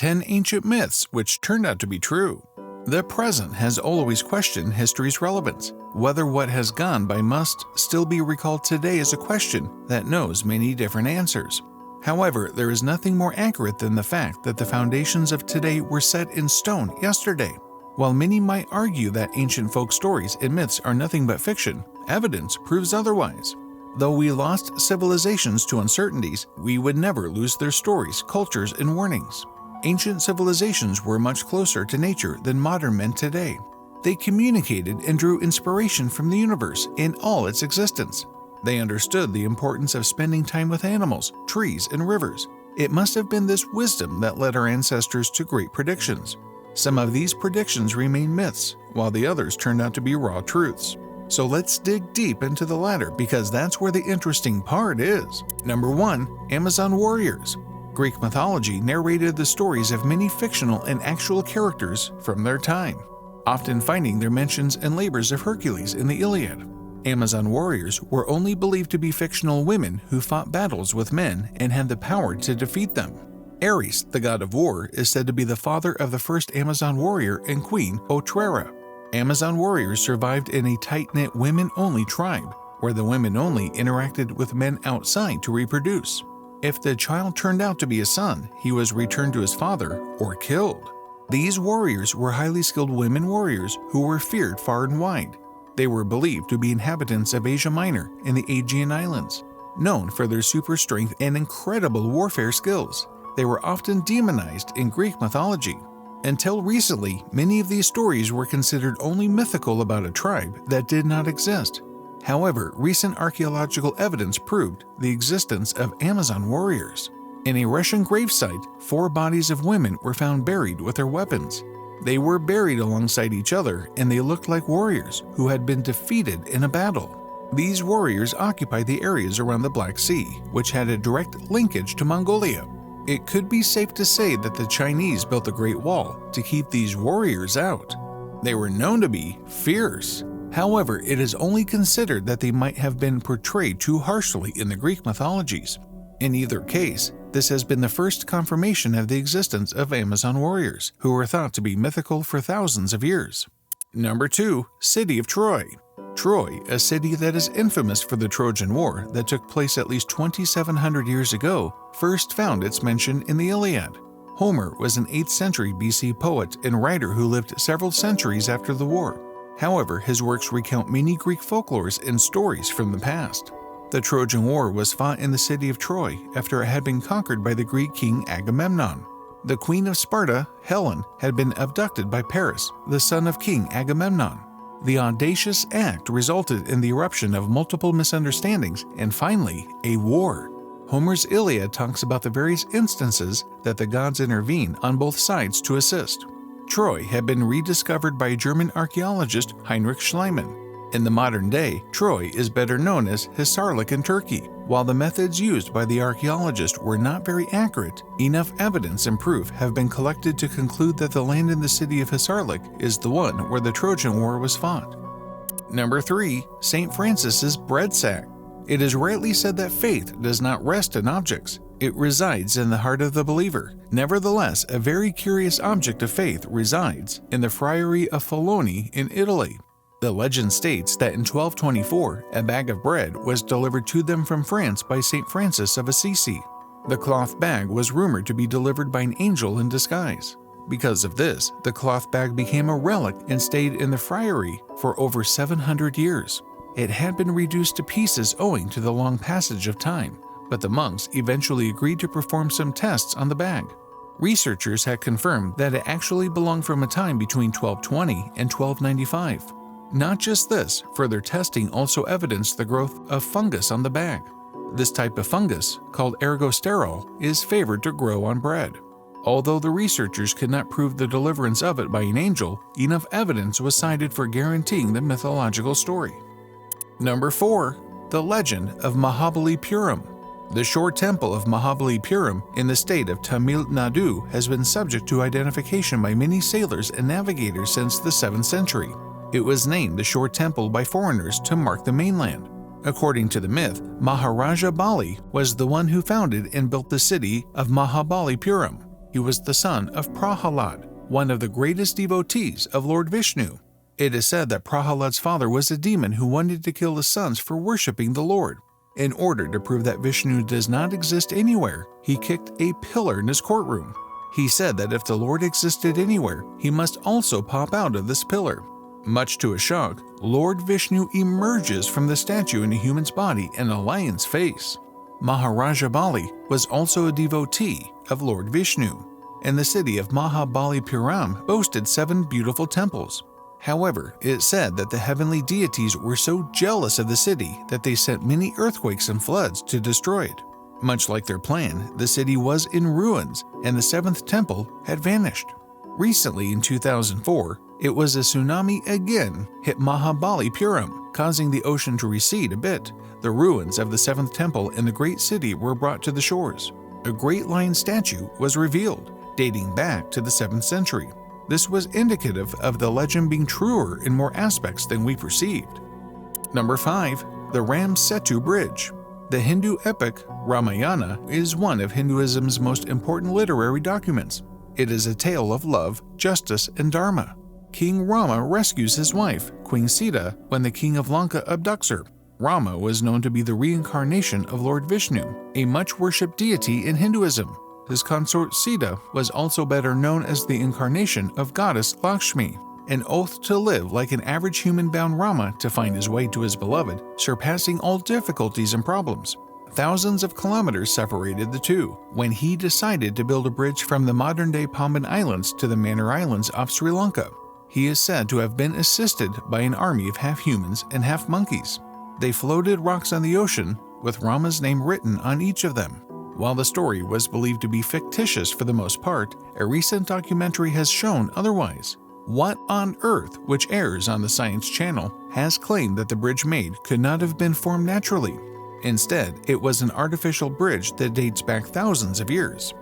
10 ancient myths which turned out to be true. The present has always questioned history's relevance. Whether what has gone by must still be recalled today is a question that knows many different answers. However, there is nothing more accurate than the fact that the foundations of today were set in stone yesterday. While many might argue that ancient folk stories and myths are nothing but fiction, evidence proves otherwise. Though we lost civilizations to uncertainties, we would never lose their stories, cultures, and warnings. Ancient civilizations were much closer to nature than modern men today. They communicated and drew inspiration from the universe in all its existence. They understood the importance of spending time with animals, trees, and rivers. It must have been this wisdom that led our ancestors to great predictions. Some of these predictions remain myths, while the others turned out to be raw truths. So let's dig deep into the latter because that's where the interesting part is. Number 1. Amazon warriors. Greek mythology narrated the stories of many fictional and actual characters from their time, often finding their mentions and labors of Hercules in the Iliad. Amazon warriors were only believed to be fictional women who fought battles with men and had the power to defeat them. Ares, the god of war, is said to be the father of the first Amazon warrior and queen, Otrera. Amazon warriors survived in a tight-knit women-only tribe, where the women only interacted with men outside to reproduce. If the child turned out to be a son, he was returned to his father or killed. These warriors were highly skilled women warriors who were feared far and wide. They were believed to be inhabitants of Asia Minor and the Aegean Islands. Known for their super strength and incredible warfare skills, they were often demonized in Greek mythology. Until recently, many of these stories were considered only mythical about a tribe that did not exist. However, recent archaeological evidence proved the existence of Amazon warriors. In a Russian gravesite, 4 bodies of women were found buried with their weapons. They were buried alongside each other and they looked like warriors who had been defeated in a battle. These warriors occupied the areas around the Black Sea, which had a direct linkage to Mongolia. It could be safe to say that the Chinese built the Great Wall to keep these warriors out. They were known to be fierce. However, it is only considered that they might have been portrayed too harshly in the Greek mythologies. In either case, this has been the first confirmation of the existence of Amazon warriors, who were thought to be mythical for thousands of years. Number 2. City of Troy. Troy, a city that is infamous for the Trojan War that took place at least 2,700 years ago, first found its mention in the Iliad. Homer was an 8th century BC poet and writer who lived several centuries after the war. However, his works recount many Greek folklores and stories from the past. The Trojan War was fought in the city of Troy after it had been conquered by the Greek king Agamemnon. The queen of Sparta, Helen, had been abducted by Paris, the son of King Agamemnon. The audacious act resulted in the eruption of multiple misunderstandings and finally, a war. Homer's Iliad talks about the various instances that the gods intervene on both sides to assist. Troy had been rediscovered by German archaeologist Heinrich Schliemann. In the modern day, Troy is better known as Hisarlik in Turkey. While the methods used by the archaeologist were not very accurate, enough evidence and proof have been collected to conclude that the land in the city of Hisarlik is the one where the Trojan War was fought. Number 3. St. Francis's bread sack. It is rightly said that faith does not rest in objects. It resides in the heart of the believer. Nevertheless, a very curious object of faith resides in the Friary of Foloni in Italy. The legend states that in 1224, a bag of bread was delivered to them from France by St. Francis of Assisi. The cloth bag was rumored to be delivered by an angel in disguise. Because of this, the cloth bag became a relic and stayed in the friary for over 700 years. It had been reduced to pieces owing to the long passage of time, but the monks eventually agreed to perform some tests on the bag. Researchers had confirmed that it actually belonged from a time between 1220 and 1295. Not just this, further testing also evidenced the growth of fungus on the bag. This type of fungus, called ergosterol, is favored to grow on bread. Although the researchers could not prove the deliverance of it by an angel, enough evidence was cited for guaranteeing the mythological story. Number 4. The Legend of Mahabalipuram. The shore temple of Mahabalipuram in the state of Tamil Nadu has been subject to identification by many sailors and navigators since the 7th century. It was named the shore temple by foreigners to mark the mainland. According to the myth, Maharaja Bali was the one who founded and built the city of Mahabalipuram. He was the son of Prahalad, one of the greatest devotees of Lord Vishnu. It is said that Prahalad's father was a demon who wanted to kill his sons for worshipping the Lord. In order to prove that Vishnu does not exist anywhere, he kicked a pillar in his courtroom. He said that if the Lord existed anywhere, he must also pop out of this pillar. Much to his shock, Lord Vishnu emerges from the statue in a human's body and a lion's face. Maharaja Bali was also a devotee of Lord Vishnu, and the city of Mahabalipuram boasted 7 beautiful temples. However, it's said that the heavenly deities were so jealous of the city that they sent many earthquakes and floods to destroy it. Much like their plan, the city was in ruins and the 7th temple had vanished. Recently, in 2004, it was a tsunami again hit Mahabalipuram, causing the ocean to recede a bit. The ruins of the 7th temple in the great city were brought to the shores. A great lion statue was revealed, dating back to the 7th century. This was indicative of the legend being truer in more aspects than we perceived. Number 5. The RAM-SETU Bridge. The Hindu epic Ramayana is one of Hinduism's most important literary documents. It is a tale of love, justice, and dharma. King Rama rescues his wife, Queen Sita, when the king of Lanka abducts her. Rama was known to be the reincarnation of Lord Vishnu, a much-worshipped deity in Hinduism. His consort Sita was also better known as the incarnation of goddess Lakshmi. An oath to live like an average human bound Rama to find his way to his beloved, surpassing all difficulties and problems. Thousands of kilometers separated the two, when he decided to build a bridge from the modern-day Pamban Islands to the Manor Islands of Sri Lanka. He is said to have been assisted by an army of half-humans and half-monkeys. They floated rocks on the ocean, with Rama's name written on each of them. While the story was believed to be fictitious for the most part, a recent documentary has shown otherwise. What on Earth, which airs on the Science Channel, has claimed that the bridge made could not have been formed naturally. Instead, it was an artificial bridge that dates back thousands of years.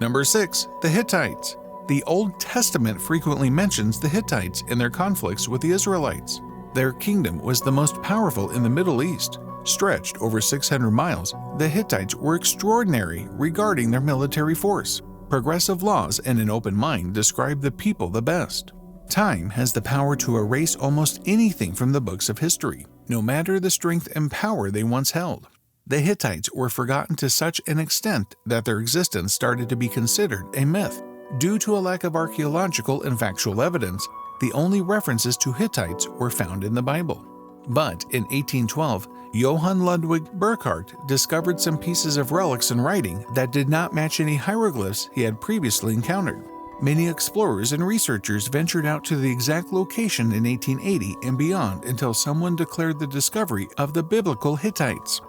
Number 6. The Hittites. The Old Testament frequently mentions the Hittites in their conflicts with the Israelites. Their kingdom was the most powerful in the Middle East. Stretched over 600 miles, the Hittites were extraordinary regarding their military force. Progressive laws and an open mind describe the people the best. Time has the power to erase almost anything from the books of history, no matter the strength and power they once held. The Hittites were forgotten to such an extent that their existence started to be considered a myth. Due to a lack of archaeological and factual evidence, the only references to Hittites were found in the Bible. But in 1812, Johann Ludwig Burckhardt discovered some pieces of relics and writing that did not match any hieroglyphs he had previously encountered. Many explorers and researchers ventured out to the exact location in 1880 and beyond until someone declared the discovery of the biblical Hittites.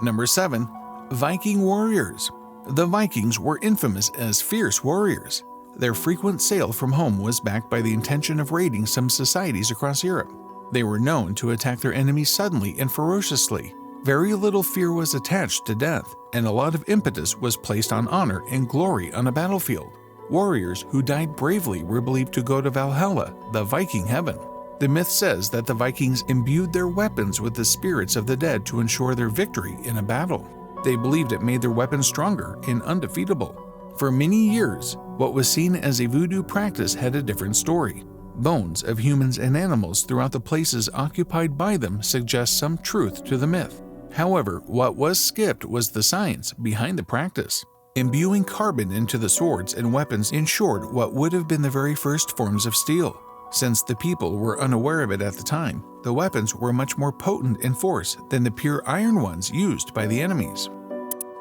Number 7. Viking warriors. The Vikings were infamous as fierce warriors. Their frequent sale from home was backed by the intention of raiding some societies across Europe. They were known to attack their enemies suddenly and ferociously. Very little fear was attached to death, and a lot of impetus was placed on honor and glory on a battlefield. Warriors who died bravely were believed to go to Valhalla, the Viking heaven. The myth says that the Vikings imbued their weapons with the spirits of the dead to ensure their victory in a battle. They believed it made their weapons stronger and undefeatable. For many years, what was seen as a voodoo practice had a different story. Bones of humans and animals throughout the places occupied by them suggest some truth to the myth. However, what was skipped was the science behind the practice. Imbuing carbon into the swords and weapons ensured what would have been the very first forms of steel. Since the people were unaware of it at the time, the weapons were much more potent in force than the pure iron ones used by the enemies.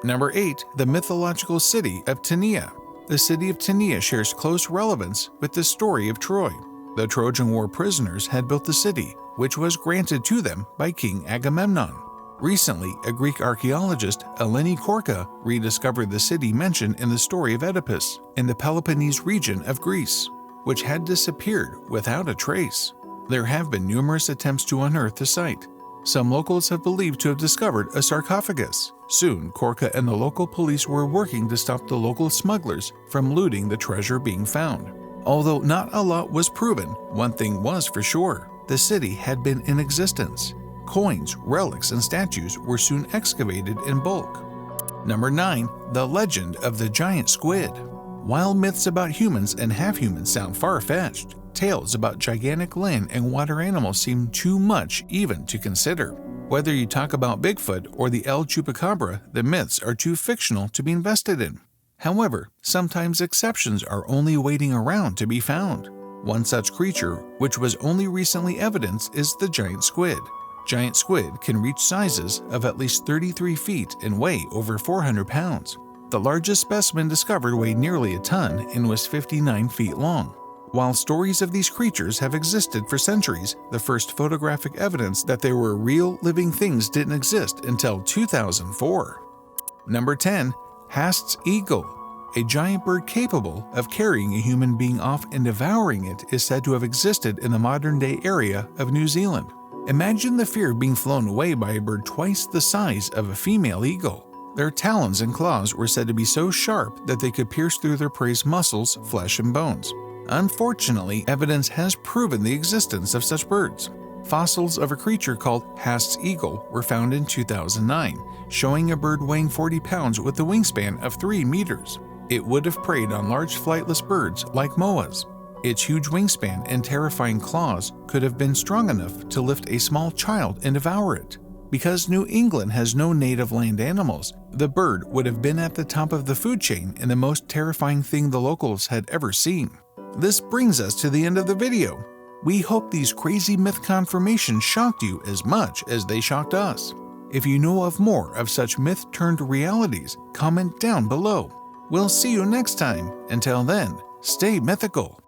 Number 8. The mythological city of TENEA. The city of TENEA shares close relevance with the story of Troy. The Trojan War prisoners had built the city, which was granted to them by King Agamemnon. Recently, a Greek archaeologist, Eleni Korka, rediscovered the city mentioned in the story of Oedipus in the Peloponnese region of Greece, which had disappeared without a trace. There have been numerous attempts to unearth the site. Some locals have believed to have discovered a sarcophagus. Soon, Korka and the local police were working to stop the local smugglers from looting the treasure being found. Although not a lot was proven, one thing was for sure: the city had been in existence. Coins, relics, and statues were soon excavated in bulk. Number 9. The legend of the giant squid. While myths about humans and half-humans sound far-fetched, tales about gigantic land and water animals seem too much even to consider. Whether you talk about Bigfoot or the El Chupacabra, the myths are too fictional to be invested in. However, sometimes exceptions are only waiting around to be found. One such creature, which was only recently evidenced, is the giant squid. Giant squid can reach sizes of at least 33 feet and weigh over 400 pounds. The largest specimen discovered weighed nearly a ton and was 59 feet long. While stories of these creatures have existed for centuries, the first photographic evidence that there were real living things didn't exist until 2004. Number 10. HAAST'S eagle. A giant bird capable of carrying a human being off and devouring it is said to have existed in the modern-day area of New Zealand. Imagine the fear of being flown away by a bird twice the size of a female eagle. Their talons and claws were said to be so sharp that they could pierce through their prey's muscles, flesh, and bones. Unfortunately, evidence has proven the existence of such birds. Fossils of a creature called HAAST'S eagle were found in 2009, showing a bird weighing 40 pounds with a wingspan of 3 meters. It would have preyed on large flightless birds like moas. Its huge wingspan and terrifying claws could have been strong enough to lift a small child and devour it. Because New England has no native land animals, the bird would have been at the top of the food chain and the most terrifying thing the locals had ever seen. This brings us to the end of the video. We hope these crazy myth confirmations shocked you as much as they shocked us. If you know of more of such myth-turned-realities, comment down below. We'll see you next time. Until then, stay mythical.